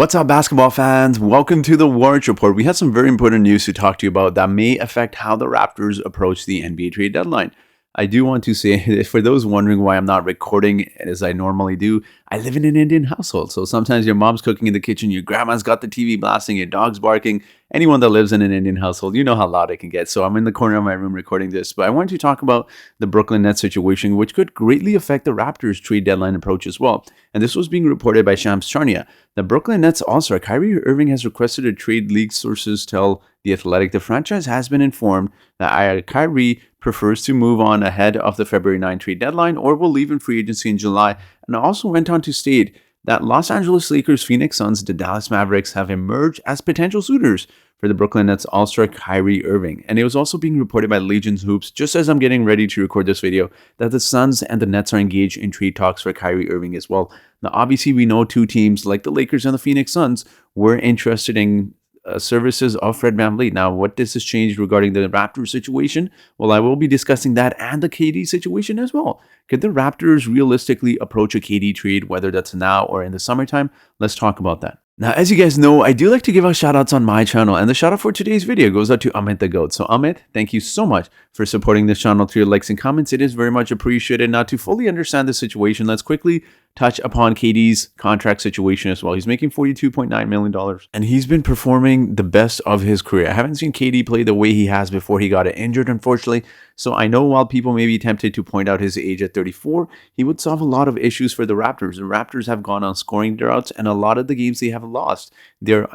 What's up, basketball fans? Welcome to the Warrant Report. We have some very important news to talk to you about that may affect how the Raptors approach the NBA trade deadline. I do want to say, for those wondering why I'm not recording as I normally do, I live in an Indian household. So sometimes your mom's cooking in the kitchen, your grandma's got the TV blasting, your dog's barking. Anyone that lives in an Indian household, you know how loud it can get. So I'm in the corner of my room recording this. But I wanted to talk about the Brooklyn Nets situation, which could greatly affect the Raptors trade deadline approach as well. And this was being reported by Shams Charania. The Brooklyn Nets All-Star Kyrie Irving has requested a trade. League sources tell The Athletic the franchise has been informed that Kyrie prefers to move on ahead of the February 9 trade deadline or will leave in free agency in July, and also went on to state that Los Angeles Lakers, Phoenix Suns, the Dallas Mavericks have emerged as potential suitors for the Brooklyn Nets All-Star Kyrie Irving. And it was also being reported by Legends Hoops, just as I'm getting ready to record this video, that the Suns and the Nets are engaged in trade talks for Kyrie Irving as well. Now, obviously, we know two teams like the Lakers and the Phoenix Suns were interested in services of Fred VanVleet. Now, what does this change regarding the Raptors situation? Well, I will be discussing that and the KD situation as well. Could the Raptors realistically approach a KD trade, whether that's now or in the summertime? Let's talk about that. Now, as you guys know, I do like to give out shoutouts on my channel, and the shoutout for today's video goes out to Amit the GOAT. So Amit, thank you so much for supporting this channel through your likes and comments. It is very much appreciated. Now, to fully understand the situation, let's quickly touch upon KD's contract situation as well. He's making $42.9 million, and he's been performing the best of his career. I haven't seen KD play the way he has before he got injured, unfortunately. So I know while people may be tempted to point out his age at 34, he would solve a lot of issues for the Raptors. The Raptors have gone on scoring droughts, and a lot of the games they have lost, they're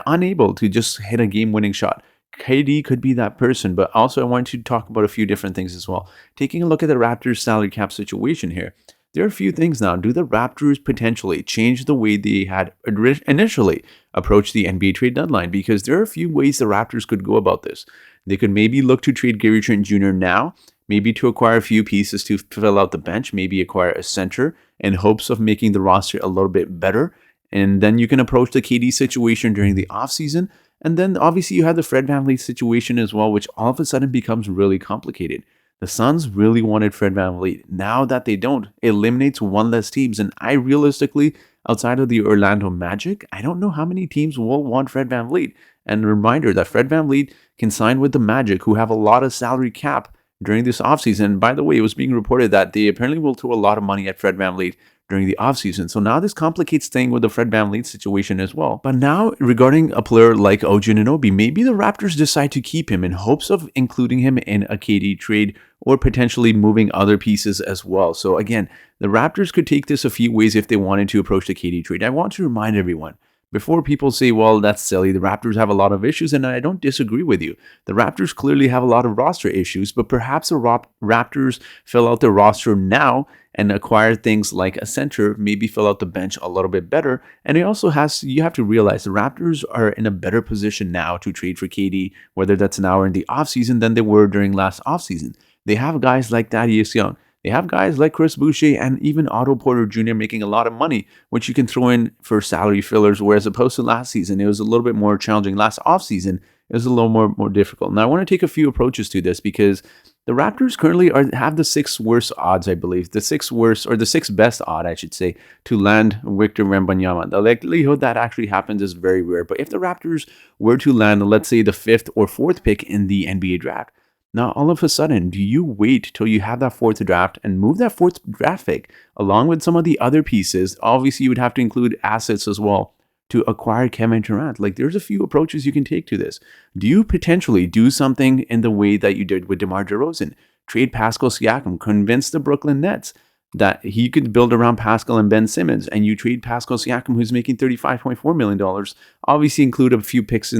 unable to just hit a game-winning shot. KD could be that person, but also I want to talk about a few different things as well. Taking a look at the Raptors salary cap situation here, there are a few things now. Do the Raptors potentially change the way they had initially approached the NBA trade deadline? Because there are a few ways the Raptors could go about this. They could maybe look to trade Gary Trent Jr. now, maybe to acquire a few pieces to fill out the bench, maybe acquire a center in hopes of making the roster a little bit better. And then you can approach the KD situation during the offseason. And then obviously you have the Fred VanVleet situation as well, which all of a sudden becomes really complicated. The Suns really wanted Fred VanVleet. Now that they don't, it eliminates one less teams. And I realistically, outside of the Orlando Magic, I don't know how many teams will want Fred VanVleet. And a reminder that Fred VanVleet can sign with the Magic, who have a lot of salary cap during this offseason. By the way, it was being reported that they apparently will throw a lot of money at Fred VanVleet during the offseason. So now this complicates things with the Fred VanVleet situation as well. But now regarding a player like OG Anuonoby, maybe the Raptors decide to keep him in hopes of including him in a KD trade or potentially moving other pieces as well. So again, the Raptors could take this a few ways if they wanted to approach the KD trade. I want to remind everyone, before people say, well, that's silly, the Raptors have a lot of issues, and I don't disagree with you. The Raptors clearly have a lot of roster issues, but perhaps the Raptors fill out their roster now and acquire things like a center, maybe fill out the bench a little bit better. And it also you have to realize the Raptors are in a better position now to trade for KD, whether that's now or in the offseason, than they were during last offseason. They have guys like Thaddeus Young. They have guys like Chris Boucher and even Otto Porter Jr. making a lot of money, which you can throw in for salary fillers, whereas opposed to last season, it was a little bit more challenging. Last offseason, it was a little more difficult. Now, I want to take a few approaches to this because the Raptors currently have the sixth worst odds, I believe. The sixth worst, or the sixth best odd, I should say, to land Victor Wembanyama. The likelihood that actually happens is very rare. But if the Raptors were to land, let's say, the fifth or fourth pick in the NBA draft, now, all of a sudden, do you wait till you have that fourth draft and move that fourth draft pick along with some of the other pieces? Obviously, you would have to include assets as well to acquire Kevin Durant. Like, there's a few approaches you can take to this. Do you potentially do something in the way that you did with DeMar DeRozan? Trade Pascal Siakam, convince the Brooklyn Nets that he could build around Pascal and Ben Simmons, and you trade Pascal Siakam, who's making $35.4 million. Obviously, include a few picks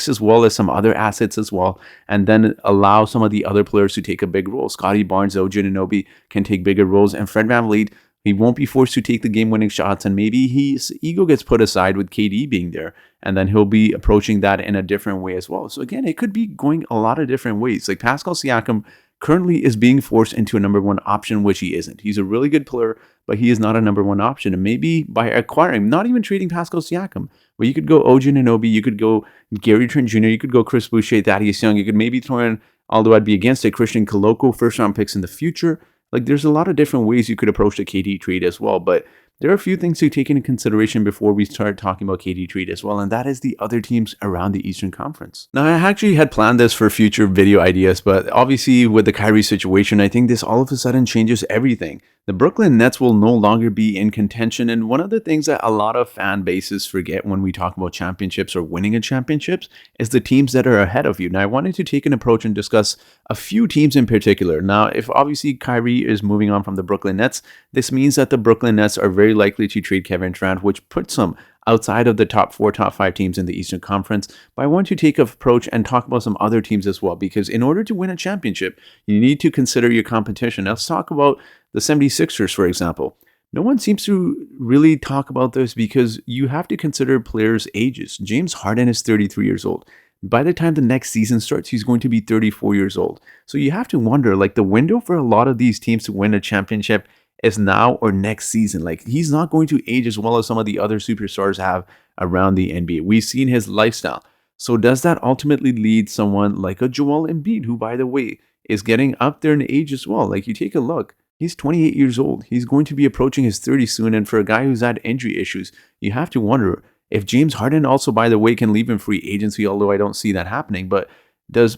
as well as some other assets as well, and then allow some of the other players to take a big role. Scottie Barnes, OG Anuonoby can take bigger roles, and Fred VanVleet, he won't be forced to take the game-winning shots, and maybe his ego gets put aside with KD being there, and then he'll be approaching that in a different way as well. So again, it could be going a lot of different ways. Like Pascal Siakam currently is being forced into a number one option, which he isn't. He's a really good player, but he is not a number one option. And maybe by acquiring, not even trading Pascal Siakam, but you could go OG Anuonoby, you could go Gary Trent Jr., you could go Chris Boucher, Thaddeus Young, you could maybe throw in, although I'd be against it, Christian Koloko, first round picks in the future. Like, there's a lot of different ways you could approach the KD trade as well. But there are a few things to take into consideration before we start talking about KD trade as well, and that is the other teams around the Eastern Conference. Now, I actually had planned this for future video ideas, but obviously with the Kyrie situation, I think this all of a sudden changes everything. The Brooklyn Nets will no longer be in contention, and one of the things that a lot of fan bases forget when we talk about championships or winning a championships is the teams that are ahead of you. Now, I wanted to take an approach and discuss a few teams in particular. Now, if obviously Kyrie is moving on from the Brooklyn Nets, this means that the Brooklyn Nets are very likely to trade Kevin Durant, which puts them outside of the top 4, top 5 teams in the Eastern Conference. But I want to take an approach and talk about some other teams as well, because in order to win a championship, you need to consider your competition. Now, let's talk about the 76ers, for example. No one seems to really talk about this because you have to consider players' ages. James Harden is 33 years old. By the time the next season starts, he's going to be 34 years old. So you have to wonder, like, the window for a lot of these teams to win a championship is now or next season. Like, he's not going to age as well as some of the other superstars have around the NBA. We've seen his lifestyle. So does that ultimately lead someone like a Joel Embiid, who, by the way, is getting up there in age as well? Like, you take a look. He's 28 years old. He's going to be approaching his 30s soon. And for a guy who's had injury issues, you have to wonder if James Harden also, by the way, can leave in free agency, although I don't see that happening. But does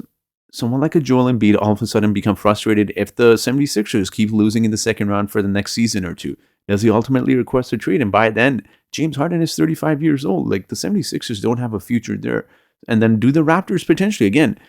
someone like a Joel Embiid all of a sudden become frustrated if the 76ers keep losing in the second round for the next season or two? Does he ultimately request a trade? And by then, James Harden is 35 years old. Like, the 76ers don't have a future there. And then do the Raptors potentially, again,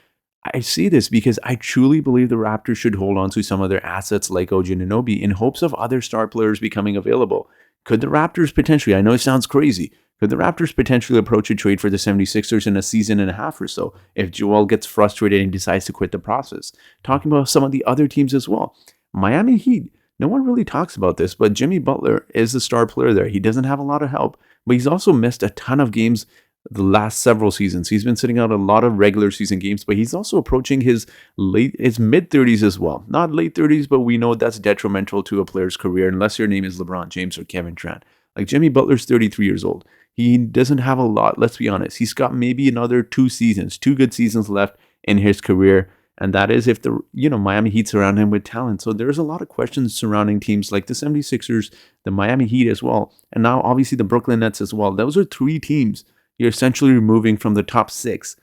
I say this because I truly believe the Raptors should hold on to some of their assets like OG Anuonoby in hopes of other star players becoming available. Could the Raptors potentially, I know it sounds crazy, could the Raptors potentially approach a trade for the 76ers in a season and a half or so if Joel gets frustrated and decides to quit the process? Talking about some of the other teams as well. Miami Heat, no one really talks about this, but Jimmy Butler is the star player there. He doesn't have a lot of help, but he's also missed a ton of games the last several seasons. He's been sitting out a lot of regular season games, but he's also approaching his mid 30s as well. Not late 30s, but we know that's detrimental to a player's career unless your name is LeBron James or Kevin Durant. Like, Jimmy Butler's 33 years old. He doesn't have a lot, let's be honest. He's got maybe another 2 good seasons left in his career. And that is if the Miami Heat surround him with talent. So there's a lot of questions surrounding teams like the 76ers, the Miami Heat as well, and now obviously the Brooklyn Nets as well. Those are 3 teams you're essentially removing from the top 6,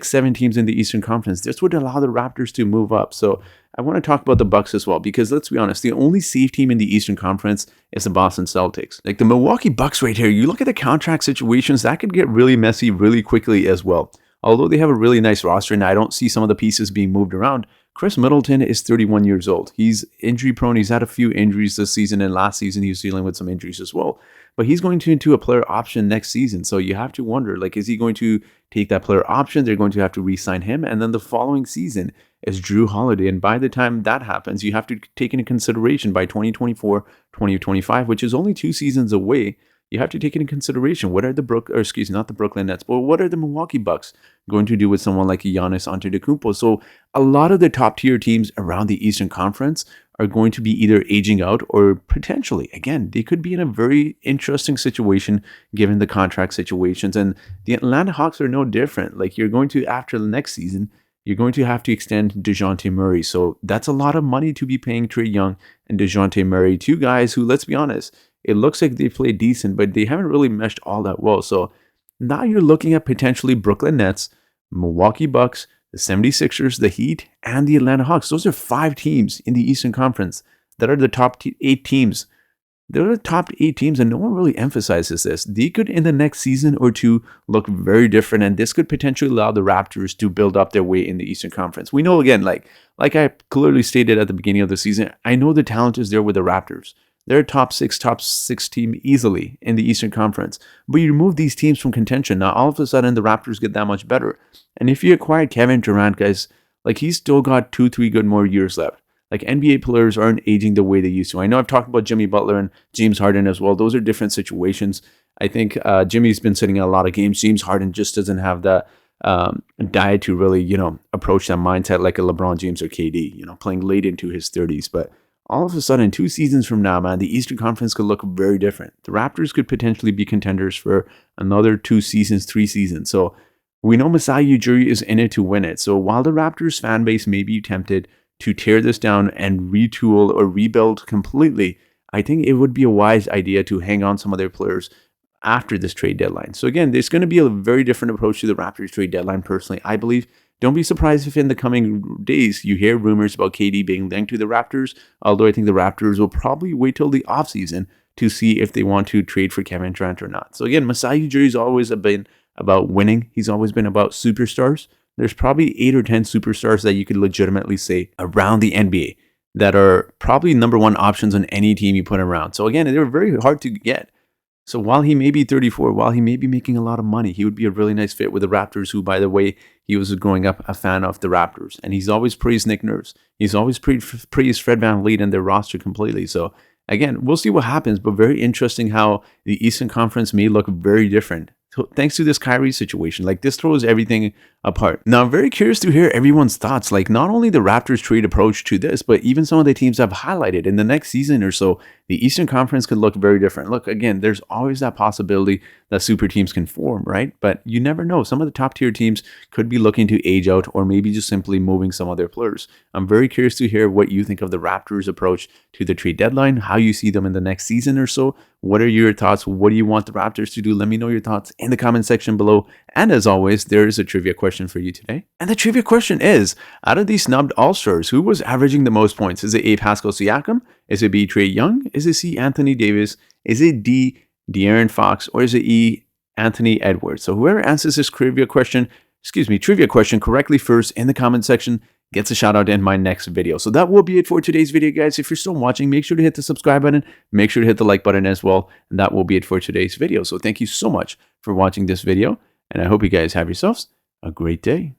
7 teams in the Eastern Conference. This would allow the Raptors to move up. So I want to talk about the Bucks as well, because let's be honest, the only safe team in the Eastern Conference is the Boston Celtics. Like, the Milwaukee Bucks right here, you look at the contract situations, that could get really messy really quickly as well. Although they have a really nice roster and I don't see some of the pieces being moved around, Chris Middleton is 31 years old. He's injury prone. He's had a few injuries this season, and last season he was dealing with some injuries as well. But he's going into a player option next season. So you have to wonder, like, is he going to take that player option? They're going to have to re-sign him. And then the following season is Drew Holiday. And by the time that happens, you have to take into consideration by 2024, 2025, which is only 2 seasons away, you have to take into consideration what are the Brooklyn Nets, but what are the Milwaukee Bucks going to do with someone like Giannis Antetokounmpo? So a lot of the top tier teams around the Eastern Conference are going to be either aging out or potentially, again, they could be in a very interesting situation given the contract situations. And the Atlanta Hawks are no different. Like, you're going to, after the next season, you're going to have to extend DeJounte Murray. So that's a lot of money to be paying Trae Young and DeJounte Murray, 2 guys who, let's be honest, it looks like they play decent, but they haven't really meshed all that well. So now you're looking at potentially Brooklyn Nets, Milwaukee Bucks, the 76ers, the Heat, and the Atlanta Hawks. Those are 5 teams in the Eastern Conference that are the top 8 teams. They're the top 8 teams, and no one really emphasizes this. They could, in the next season or 2, look very different, and this could potentially allow the Raptors to build up their way in the Eastern Conference. We know, again, like I clearly stated at the beginning of the season, I know the talent is there with the Raptors. They're a top six team easily in the Eastern Conference. But you remove these teams from contention. Now, all of a sudden, the Raptors get that much better. And if you acquire Kevin Durant, guys, like, he's still got 2-3 good more years left. Like, NBA players aren't aging the way they used to. I know I've talked about Jimmy Butler and James Harden as well. Those are different situations. I think Jimmy's been sitting in a lot of games. James Harden just doesn't have the diet to really, approach that mindset like a LeBron James or KD, playing late into his 30s. But all of a sudden, 2 seasons from now, man, the Eastern Conference could look very different. The Raptors could potentially be contenders for another 2 seasons, 3 seasons. So we know Masai Ujiri is in it to win it. So while the Raptors fan base may be tempted to tear this down and retool or rebuild completely, I think it would be a wise idea to hang on some of their players after this trade deadline. So again, there's going to be a very different approach to the Raptors trade deadline, personally, I believe. Don't be surprised if in the coming days you hear rumors about KD being linked to the Raptors, although I think the Raptors will probably wait till the offseason to see if they want to trade for Kevin Durant or not. So again, Masai Ujiri's always been about winning. He's always been about superstars. There's probably 8 or 10 superstars that you could legitimately say around the NBA that are probably number one options on any team you put around. So again, they're very hard to get. So while he may be 34, while he may be making a lot of money, he would be a really nice fit with the Raptors, who, by the way, he was growing up a fan of the Raptors. And he's always praised Nick Nurse. He's always praised Fred VanVleet and their roster completely. So again, we'll see what happens, but very interesting how the Eastern Conference may look very different thanks to this Kyrie situation. Like, this throws everything apart. Now, I'm very curious to hear everyone's thoughts. Like, not only the Raptors trade approach to this, but even some of the teams I've highlighted in the next season or so, the Eastern Conference could look very different. Look, again, there's always that possibility that super teams can form, right? But you never know. Some of the top tier teams could be looking to age out, or maybe just simply moving some of their players. I'm very curious to hear what you think of the Raptors approach to the trade deadline, how you see them in the next season or so. What are your thoughts? What do you want the Raptors to do? Let me know your thoughts in the comment section below. And as always, there is a trivia question for you today. And the trivia question is, out of these snubbed All-Stars, who was averaging the most points? Is it A, Pascal Siakam? Is it B, Trae Young? Is it C, Anthony Davis? Is it D, De'Aaron Fox? Or is it E, Anthony Edwards? So whoever answers this trivia question correctly first in the comment section gets a shout out in my next video. So that will be it for today's video, guys. If you're still watching, make sure to hit the subscribe button. Make sure to hit the like button as well. And that will be it for today's video. So thank you so much for watching this video. And I hope you guys have yourselves a great day.